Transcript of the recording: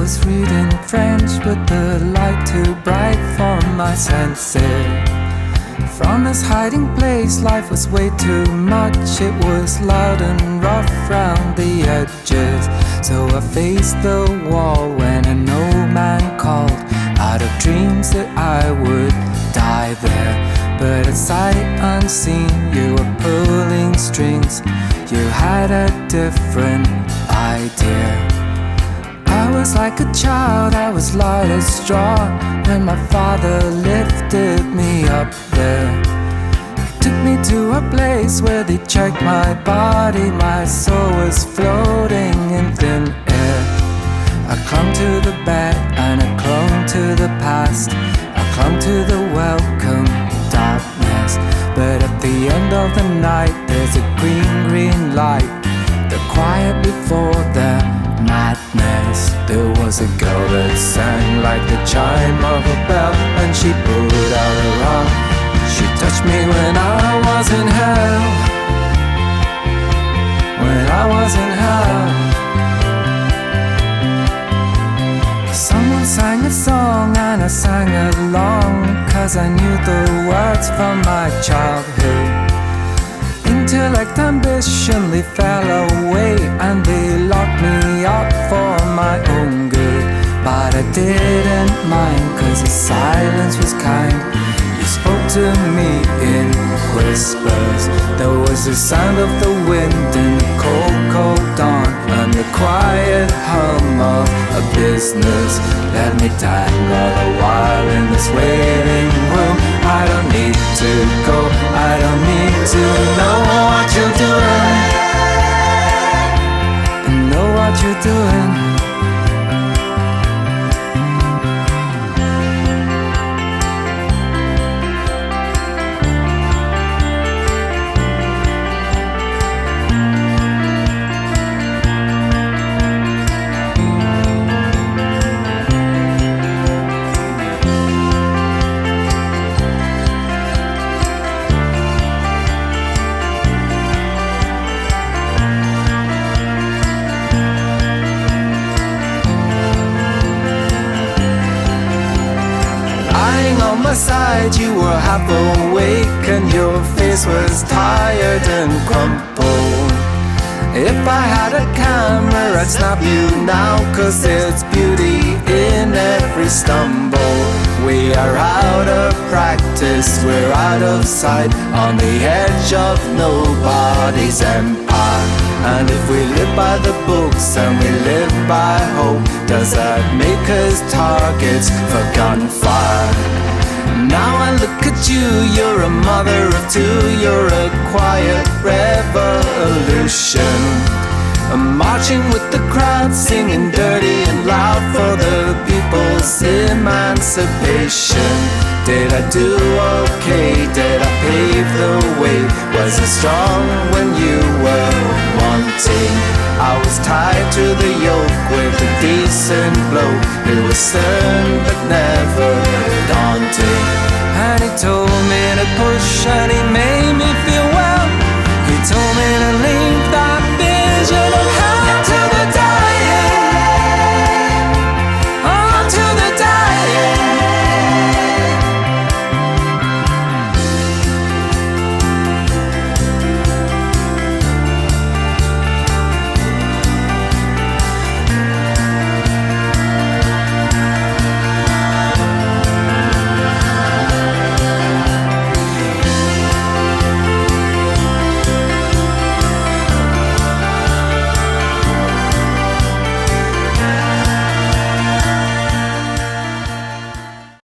was reading French with the light too bright for my senses. From this hiding place, life was way too much. It was loud and rough round the edges. So I faced the wall when an old man called, out of dreams that I would die there. But at sight unseen, you were pulling strings. You had a different idea. I was like a child, I was light as straw when my father lifted me up there. He took me to a place where they checked my body. My soul was floating in thin air. I clung to the bed and I clung to the past. I clung to the welcome darkness. But at the end of the night, there's a green light. The quiet before the madness. There was a girl that sang like the chime of a bell, and she put out her arm. She touched me when I was in hell. When I was in hell. Someone sang a song and I sang along, 'cause I knew the words from my childhood. Intellect, ambition, they fell away and they locked me up for my own good. But I didn't mind, 'cause the silence was kind. You spoke to me in whispers. There was the sound of the wind in the cold, cold dawn, and the quiet hum of a business. Let me tangle a while in this waiting room. I don't need to go, I don't need to know what you're doing. Know what you're doing. On my side, you were half awake and your face was tired and crumpled. If I had a camera, I'd snap you now, 'cause there's beauty in every stumble. We are out of practice, we're out of sight, on the edge of nobody's empire. And if we live by the books and we live by hope, does that make us targets for gunfire? Now I look at you, you're a mother of two. You're a quiet revolution, marching with the crowd, singing dirty and loud for the people's emancipation. Did I do okay? Did I pave the way? Was I strong when you were wanting? I was tied to the yoke with a decent bloke who was stern but never daunting. And he told me to push and he made